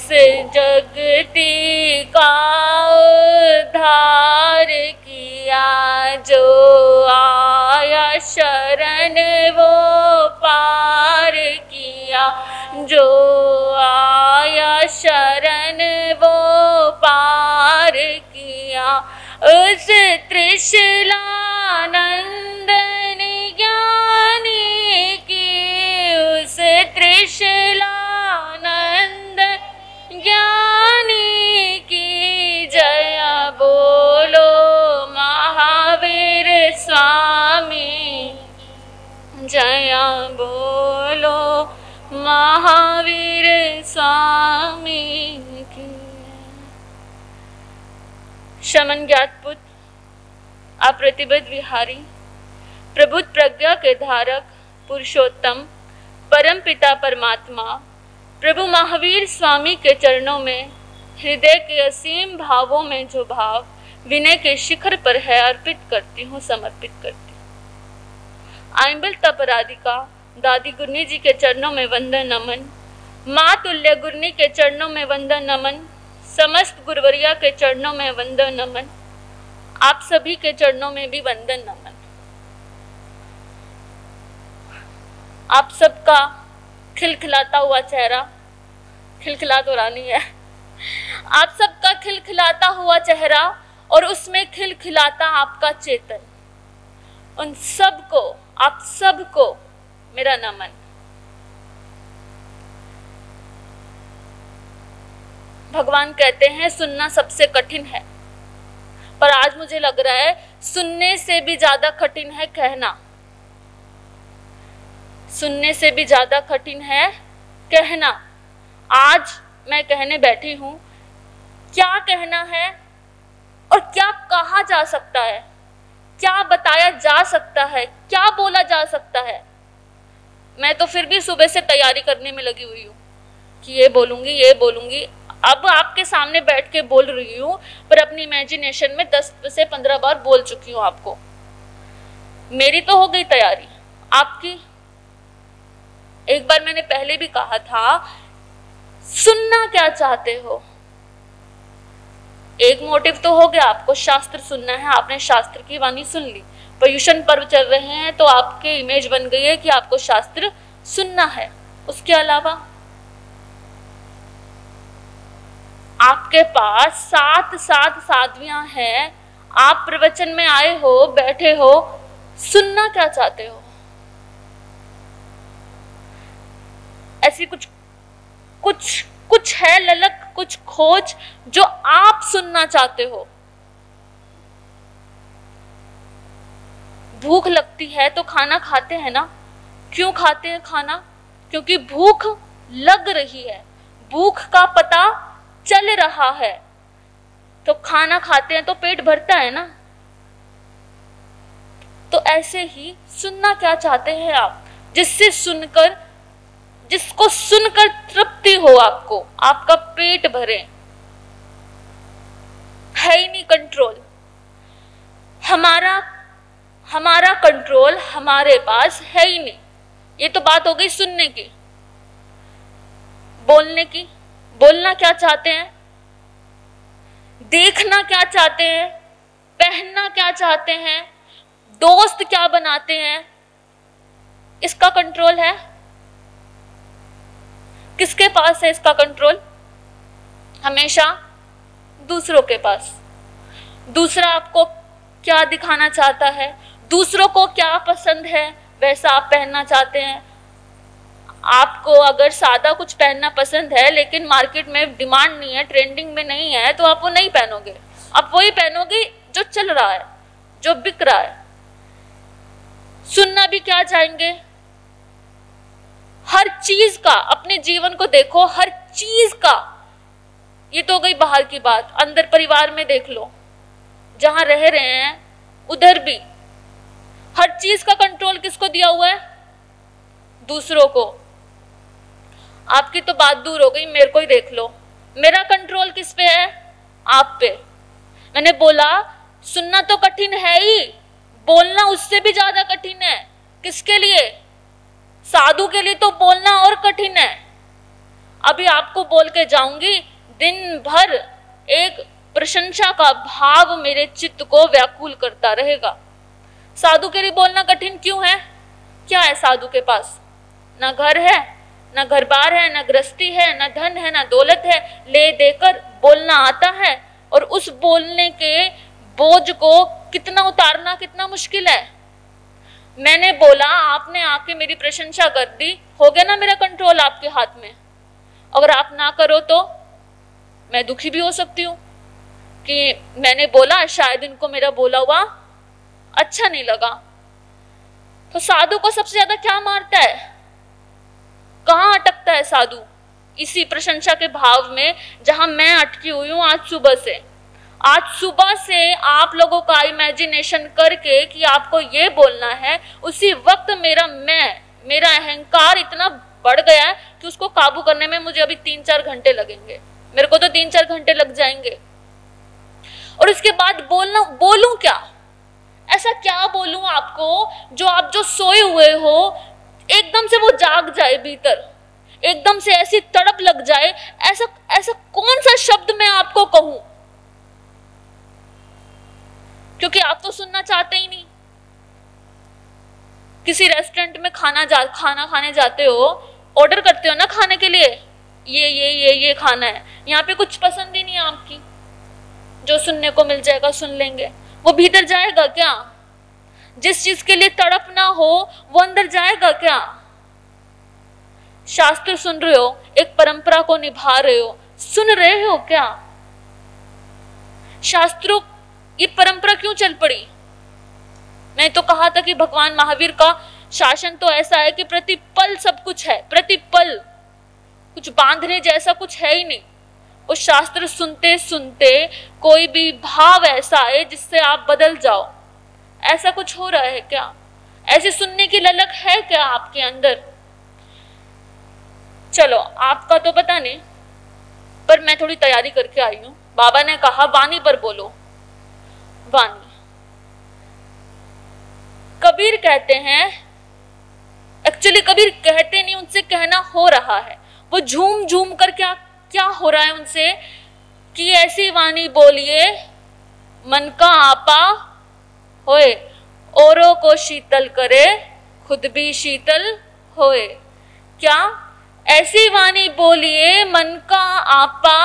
इस जगती का उद्धार किया, जो आया शरण वो पार किया, जो आया शरण वो पार किया। उस त्रिशूलानंदन ज्ञानी की, उस त्रिशूलानंदन ज्ञानी की जय बोलो महावीर स्वामी, जय बोलो महावीर स्वामी की। शमन ज्ञातपुत्र, अप्रतिबद्ध विहारी, प्रबुद्ध प्रज्ञा के धारक, पुरुषोत्तम, परम पिता परमात्मा, प्रभु महावीर स्वामी के चरणों में हृदय के असीम भावों में जो भाव विनय के शिखर पर है अर्पित करती हूँ, समर्पित करती हूँ। आइंबल तपराधिका दादी गुरनी जी के चरणों में वंदन नमन, माँ तुल्य गुरनी के चरणों में वंदन नमन, समस्त गुरुवरिया के चरणों में वंदन नमन, आप सभी के चरणों में भी वंदन नमन। आप सबका खिलखिलाता हुआ चेहरा, खिलखिला तो रहा नहीं है, आप सबका खिलखिलाता हुआ चेहरा और उसमें खिलखिलाता आपका चेतन, उन सबको, आप सबको मेरा नमन। भगवान कहते हैं सुनना सबसे कठिन है, पर आज मुझे लग रहा है सुनने से भी ज्यादा कठिन है कहना, सुनने से भी ज्यादा कठिन है कहना। आज मैं कहने बैठी हूं, क्या कहना है और क्या कहा जा सकता है, क्या बताया जा सकता है, क्या बोला जा सकता है। मैं तो फिर भी सुबह से तैयारी करने में लगी हुई हूँ कि ये बोलूंगी, ये बोलूंगी। अब आपके सामने बैठ के बोल रही हूँ, पर अपनी इमेजिनेशन में 10 से 15 बार बोल चुकी हूँ आपको। मेरी तो हो गई तैयारी, आपकी? एक बार मैंने पहले भी कहा था, सुनना क्या चाहते हो। एक मोटिव तो हो गया, आपको शास्त्र सुनना है, आपने शास्त्र की वाणी सुन ली। पर्युषण पर्व चल रहे हैं तो आपके इमेज बन गई है कि आपको शास्त्र सुनना है। उसके अलावा आपके पास 7 साध्वियां हैं, आप प्रवचन में आए हो, बैठे हो, सुनना क्या चाहते हो। ऐसी कुछ है ललक, कुछ खोज जो आप सुनना चाहते हो। भूख लगती है तो खाना खाते हैं ना। क्यों खाते हैं खाना? क्योंकि भूख लग रही है, भूख का पता चल रहा है, तो खाना खाते हैं तो पेट भरता है ना। तो ऐसे ही सुनना क्या चाहते हैं आप, जिसको सुनकर तृप्ति हो, आपको, आपका पेट भरे। है ही नहीं कंट्रोल, हमारा कंट्रोल हमारे पास है ही नहीं। ये तो बात हो गई सुनने की। बोलने की, बोलना क्या चाहते हैं, देखना क्या चाहते हैं, पहनना क्या चाहते हैं, दोस्त क्या बनाते हैं, इसका कंट्रोल है? किसके पास है इसका कंट्रोल? हमेशा दूसरों के पास। दूसरा आपको क्या दिखाना चाहता है, दूसरों को क्या पसंद है वैसा आप पहनना चाहते हैं। आपको अगर सादा कुछ पहनना पसंद है लेकिन मार्केट में डिमांड नहीं है, ट्रेंडिंग में नहीं है, तो आप वो नहीं पहनोगे, आप वही पहनोगे जो चल रहा है, जो बिक रहा है। सुनना भी क्या चाहेंगे? हर चीज का, अपने जीवन को देखो, हर चीज का। ये तो गई बाहर की बात, अंदर परिवार में देख लो, जहां रह रहे हैं उधर भी हर चीज का कंट्रोल किसको दिया हुआ है? दूसरों को। आपकी तो बात दूर हो गई, मेरे को ही देख लो, मेरा कंट्रोल किस पे है? आप पे। मैंने बोला सुनना तो कठिन है ही, बोलना उससे भी ज्यादा कठिन है। किसके लिए? साधु के लिए तो बोलना और कठिन है। अभी आपको बोल के जाऊंगी, दिन भर एक प्रशंसा का भाव मेरे चित्त को व्याकुल करता रहेगा। साधु के लिए बोलना कठिन क्यों है? क्या है साधु के पास? ना घर है, ना घर बार है, ना गृहस्थी है, ना धन है, ना दौलत है। ले देकर बोलना आता है, और उस बोलने के बोझ को कितना उतारना कितना मुश्किल है। मैंने बोला, आपने आके मेरी प्रशंसा कर दी, हो गया ना मेरा कंट्रोल आपके हाथ में। अगर आप ना करो तो मैं दुखी भी हो सकती हूँ कि मैंने बोला, शायद इनको मेरा बोला हुआ अच्छा नहीं लगा। तो साधु को सबसे ज्यादा क्या मारता है? कहाँ अटकता है साधु? इसी प्रशंसा के भाव में जहां मैं अटकी हुई हूं आज सुबह से। आज सुबह से आप लोगों का इमेजिनेशन करके कि आपको ये बोलना है, उसी वक्त मेरा अहंकार इतना बढ़ गया है कि उसको काबू करने में मुझे अभी 3-4 घंटे लगेंगे। मेरे को तो 3-4 घंटे लग जाएंगे। और इसके बाद बोलूं क्या? ऐसा क्या बोलूं आपको जो सोए हुए हो एकदम से वो जाग जाए भीतर, एकदम से ऐसी तड़प लग जाए। ऐसा कौन सा शब्द मैं आपको कहूं? क्योंकि आप तो सुनना चाहते ही नहीं। किसी रेस्टोरेंट में खाना खाने जाते हो, ऑर्डर करते हो ना खाने के लिए, ये खाना है, यहाँ पे कुछ पसंद ही नहीं है आपकी, जो सुनने को मिल जाएगा सुन लेंगे। वो भीतर जाएगा क्या? जिस चीज के लिए तड़प ना हो वो अंदर जाएगा क्या? शास्त्र सुन रहे हो, एक परंपरा को निभा रहे हो, सुन रहे हो क्या? शास्त्रों ये परंपरा क्यों चल पड़ी? मैं तो कहा था कि भगवान महावीर का शासन तो ऐसा है कि प्रतिपल सब कुछ है, प्रतिपल कुछ बांधने जैसा कुछ है ही नहीं। वो शास्त्र सुनते सुनते कोई भी भाव ऐसा है जिससे आप बदल जाओ, ऐसा कुछ हो रहा है क्या? ऐसे सुनने की ललक है क्या आपके अंदर? चलो आपका तो पता नहीं, पर मैं थोड़ी तैयारी करके आई हूं। बाबा ने कहा वाणी पर बोलो, वाणी। कबीर कहते हैं, एक्चुअली कबीर कहते नहीं, उनसे कहना हो रहा है। वो झूम झूम कर क्या हो रहा है उनसे कि ऐसी वाणी बोलिए मन का आपा होए, औरों को शीतल करे खुद भी शीतल होए। क्या? ऐसी वाणी बोलिए मन का आपा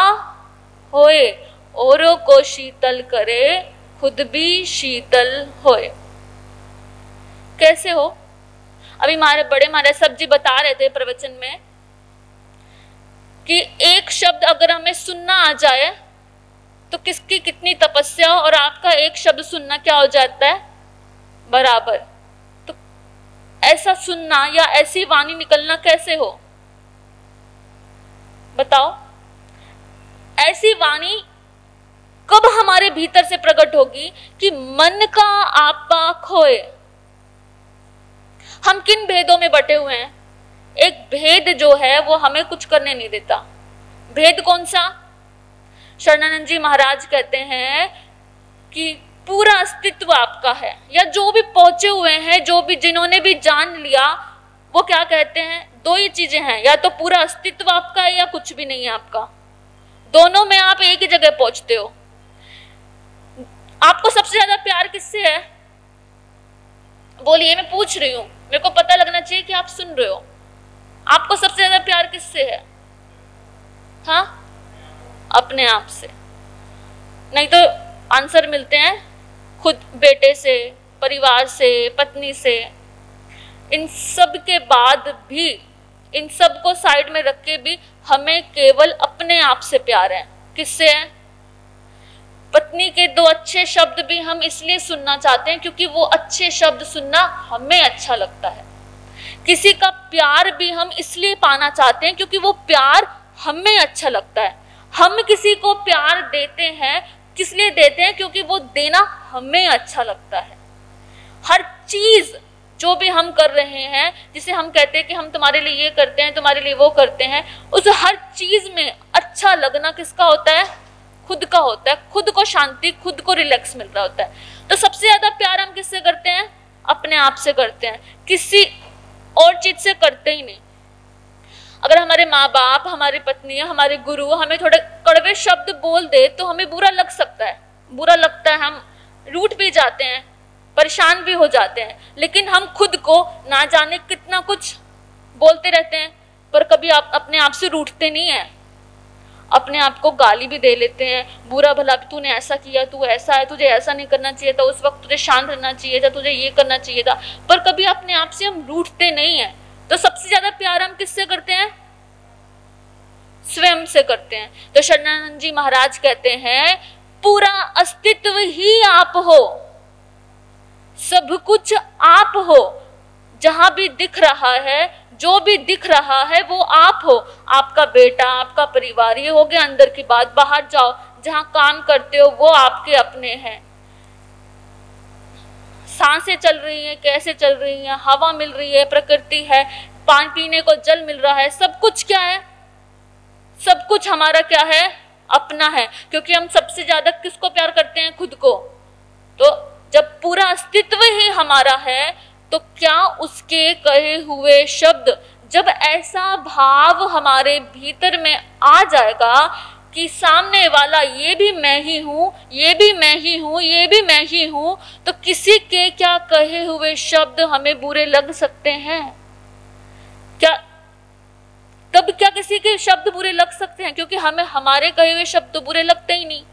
होए, औरों को शीतल करे खुद भी शीतल होए। कैसे हो? अभी हमारे बड़े महाराज सब जी बता रहे थे प्रवचन में कि एक शब्द अगर हमें सुनना आ जाए तो किसकी कितनी तपस्या, और आपका एक शब्द सुनना क्या हो जाता है? बराबर। तो ऐसा सुनना या ऐसी वाणी निकलना कैसे हो? बताओ। ऐसी वाणी कब हमारे भीतर से प्रकट होगी कि मन का आपा खोए। हम किन भेदों में बटे हुए हैं? एक भेद जो है वो हमें कुछ करने नहीं देता। भेद कौन सा? शरणानंद जी महाराज कहते हैं कि पूरा अस्तित्व आपका है, या जो भी पहुंचे हुए हैं, जिन्होंने भी जान लिया, वो क्या कहते हैं? दो ही चीजें हैं, या तो पूरा अस्तित्व आपका है या कुछ भी नहीं है आपका। दोनों में आप एक ही जगह पहुंचते हो। आपको सबसे ज्यादा प्यार किससे है? बोलिए, मैं पूछ रही हूं, मेरे को पता लगना चाहिए कि आप सुन रहे हो। आपको सबसे ज्यादा प्यार किससे है? हाँ, अपने आप से। नहीं तो आंसर मिलते हैं खुद बेटे से, परिवार से, पत्नी से। इन सब के बाद भी, इन सब को साइड में रख के भी हमें केवल अपने आप से प्यार है। किससे है? पत्नी के दो अच्छे शब्द भी हम इसलिए सुनना चाहते हैं क्योंकि वो अच्छे शब्द सुनना हमें अच्छा लगता है। किसी का प्यार भी हम इसलिए पाना चाहते हैं क्योंकि वो प्यार हमें अच्छा लगता है। हम किसी को प्यार देते हैं, किस लिए देते हैं? क्योंकि वो देना हमें अच्छा लगता है। हर चीज जो भी हम कर रहे हैं, जिसे हम कहते हैं कि हम तुम्हारे लिए ये करते हैं, तुम्हारे लिए वो करते हैं, उस हर चीज में अच्छा लगना किसका होता है? खुद का होता है। खुद को शांति, खुद को रिलैक्स मिल रहा होता है। तो सबसे ज्यादा प्यार हम किससे करते हैं? अपने आप से करते हैं, किसी और चीज से करते ही नहीं। अगर हमारे माँ बाप, हमारी पत्नी, हमारे गुरु हमें थोड़े कड़वे शब्द बोल दे तो हमें बुरा लग सकता है, बुरा लगता है, हम रूठ भी जाते हैं, परेशान भी हो जाते हैं। लेकिन हम खुद को ना जाने कितना कुछ बोलते रहते हैं, पर कभी आप अपने आप से रूठते नहीं हैं। अपने आप को गाली भी दे लेते हैं, बुरा भला तूने ऐसा किया, तू ऐसा है, तुझे ऐसा नहीं करना चाहिए था, उस वक्त तुझे शांत रहना चाहिए था, तुझे ये करना चाहिए था, पर कभी अपने आप से हम रूठते नहीं हैं। तो सबसे ज्यादा प्यार हम किससे करते हैं? स्वयं से करते हैं। तो शरणानंद जी महाराज कहते हैं पूरा अस्तित्व ही आप हो, सब कुछ आप हो, जहां भी दिख रहा है, जो भी दिख रहा है वो आप हो। आपका बेटा, आपका परिवार, ये हो गया अंदर की बात। बाहर जाओ, जहां काम करते हो वो आपके अपने हैं। सांसें चल रही हैं, कैसे चल रही हैं, हवा मिल रही है, प्रकृति है, पानी पीने को जल मिल रहा है, सब कुछ क्या है? सब कुछ हमारा क्या है? अपना है। क्योंकि हम सबसे ज्यादा किसको प्यार करते हैं? खुद को। तो जब पूरा अस्तित्व ही हमारा है तो क्या उसके कहे हुए शब्द, जब ऐसा भाव हमारे भीतर में आ जाएगा कि सामने वाला ये भी मैं ही हूं, ये भी मैं ही हूं, ये भी मैं ही हूं, तो किसी के क्या कहे हुए शब्द हमें बुरे लग सकते हैं? क्या तब क्या किसी के शब्द बुरे लग सकते हैं? क्योंकि हमें हमारे कहे हुए शब्द बुरे लगते ही नहीं।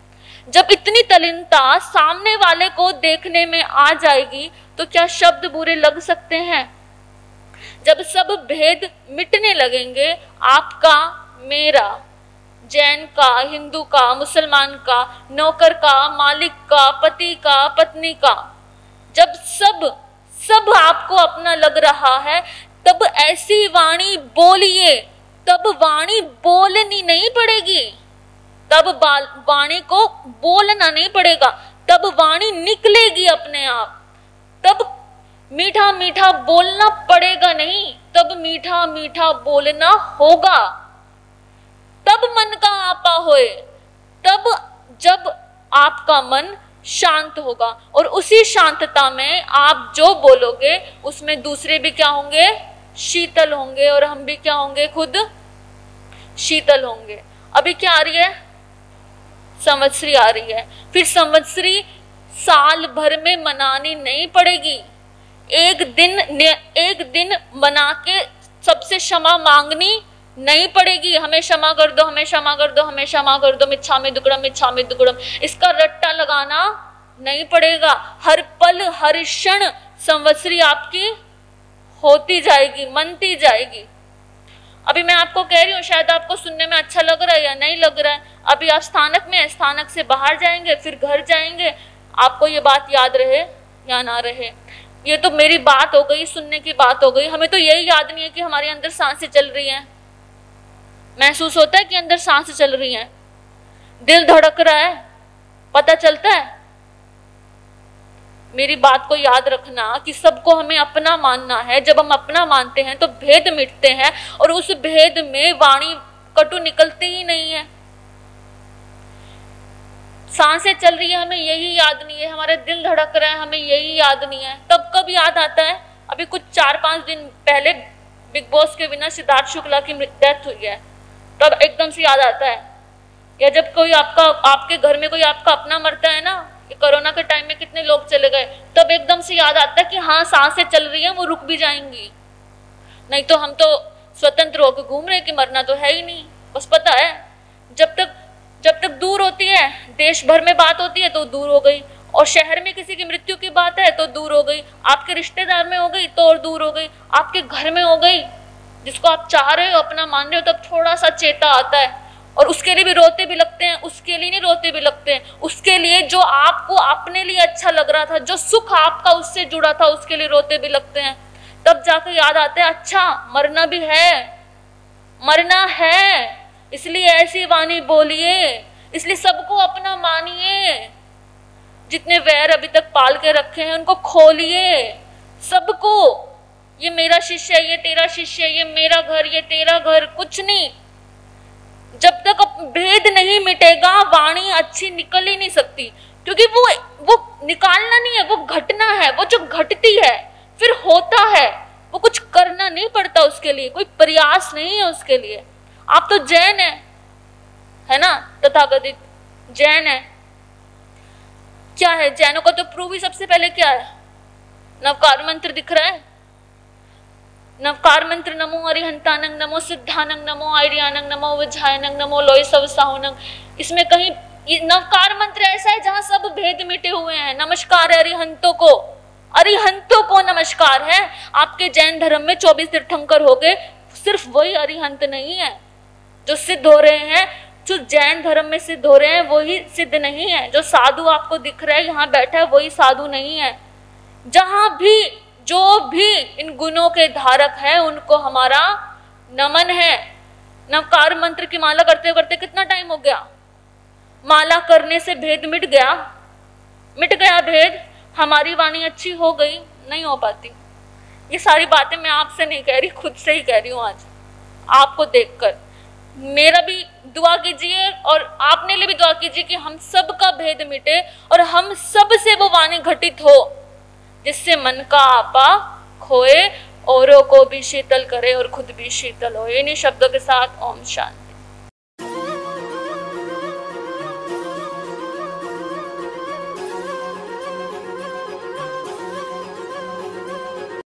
जब इतनी तल्लीनता सामने वाले को देखने में आ जाएगी तो क्या शब्द बुरे लग सकते हैं? जब सब भेद मिटने लगेंगे, आपका, मेरा, जैन का, हिंदू का, मुसलमान का, नौकर का, मालिक का, पति का, पत्नी का, जब सब आपको अपना लग रहा है, तब ऐसी वाणी बोलिए। तब वाणी बोलनी नहीं पड़ेगी, तब वाणी को बोलना नहीं पड़ेगा, तब वाणी निकलेगी अपने आप। तब मीठा मीठा बोलना पड़ेगा नहीं, तब मीठा मीठा बोलना होगा। तब मन का आपा होए, तब जब आपका मन शांत होगा, और उसी शांतता में आप जो बोलोगे उसमें दूसरे भी क्या होंगे? शीतल होंगे, और हम भी क्या होंगे? खुद शीतल होंगे। अभी क्या आ रही है? संवत्सरी आ रही है। फिर संवत्सरी साल भर में मनानी नहीं पड़ेगी। एक दिन मना के सबसे क्षमा मांगनी नहीं पड़ेगी। हमें क्षमा कर दो, हमें क्षमा कर दो, हमें क्षमा कर दो, मिच्छामि दुक्कडम, मिच्छामि दुक्कडम, इसका रट्टा लगाना नहीं पड़ेगा। हर पल हर क्षण संवत्सरी आपकी होती जाएगी, मनती जाएगी। अभी मैं आपको कह रही हूँ, शायद आपको सुनने में अच्छा लग रहा है या नहीं लग रहा है। अभी आप स्थानक में, स्थानक से बाहर जाएंगे, फिर घर जाएंगे, आपको ये बात याद रहे या ना रहे, ये तो मेरी बात हो गई, सुनने की बात हो गई। हमें तो यही याद नहीं है कि हमारे अंदर सांसें चल रही हैं। महसूस होता है कि अंदर सांसें चल रही हैं, दिल धड़क रहा है, पता चलता है। मेरी बात को याद रखना कि सबको हमें अपना मानना है। जब हम अपना मानते हैं तो भेद मिटते हैं, और उस भेद में वाणी कटु निकलती ही नहीं है। सांसें चल रही है, हमें यही याद नहीं है, हमारा दिल धड़क रहा है, हमें यही याद नहीं है। तब कब याद आता है? अभी कुछ 4-5 दिन पहले बिग बॉस के बिना सिद्धार्थ शुक्ला की डेथ हुई है, तब एकदम से याद आता है। या जब कोई आपके घर में कोई आपका अपना मरता है ना, कि कोरोना के टाइम में कितने लोग चले गए, तब एकदम से याद आता है कि हाँ, सांसें चल रही हैं, वो रुक भी जाएंगी। नहीं तो हम तो स्वतंत्र होकर घूम रहे कि मरना तो है ही नहीं। बस पता है जब तक दूर होती है, देश भर में बात होती है तो दूर हो गई, और शहर में किसी की मृत्यु की बात है तो दूर हो गई, आपके रिश्तेदार में हो गई तो और दूर हो गई, आपके घर में हो गई, जिसको आप चाह रहे हो, अपना मान रहे हो, तब थोड़ा सा चेता आता है। और उसके लिए भी रोते भी लगते हैं, उसके लिए नहीं रोते भी लगते हैं, उसके लिए जो आपको अपने लिए अच्छा लग रहा था, जो सुख आपका उससे जुड़ा था, उसके लिए रोते भी लगते हैं। तब जाकर याद आता है, अच्छा मरना भी है, मरना है, इसलिए ऐसी वाणी बोलिए, इसलिए सबको अपना मानिए। जितने वैर अभी तक पाल के रखे हैं उनको खोलिए, सबको। ये मेरा शिष्य है, ये तेरा शिष्य है, ये मेरा घर, ये तेरा घर, कुछ नहीं। जब तक भेद नहीं मिटेगा वाणी अच्छी निकल ही नहीं सकती, क्योंकि वो निकालना नहीं है, वो घटना है। वो जो घटती है फिर होता है, वो कुछ करना नहीं पड़ता उसके लिए, कोई प्रयास नहीं है उसके लिए। आप तो जैन है ना, तथाकथित जैन है। क्या है जैनों का तो प्रूफ ही सबसे पहले क्या है, नवकार मंत्र दिख रहा है। नवकार मंत्र नमो अरिहंतानंग नमो सिद्धानंग नमो आर्यानंग नमो विजयानंग नमो लोय सब साहुनंग। इसमें कहीं नवकार मंत्र ऐसा है जहां सब भेद मिटे हुए हैं। नमस्कार है अरिहंतों को, अरिहंतों को नमस्कार है। आपके जैन धर्म में 24 तीर्थंकर हो गए, सिर्फ वही अरिहंत नहीं है जो सिद्ध हो रहे हैं। जो जैन धर्म में सिद्ध हो रहे हैं वही सिद्ध नहीं है। जो साधु आपको दिख रहा है यहाँ बैठा है वही साधु नहीं है। जहां भी जो भी इन गुणों के धारक है उनको हमारा नमन है। नवकार मंत्र की माला करते करते कितना टाइम हो गया, माला करने से भेद मिट गया भेद। हमारी वाणी अच्छी हो गई, नहीं हो पाती। ये सारी बातें मैं आपसे नहीं कह रही, खुद से ही कह रही हूँ आज आपको देखकर। मेरा भी दुआ कीजिए और आपने लिए भी दुआ कीजिए कि हम सब का भेद मिटे और हम सब से वो वाणी घटित हो जिससे मन का आपा खोए, औरों को भी शीतल करे और खुद भी शीतल हो। इन्हीं शब्दों के साथ ओम शांति।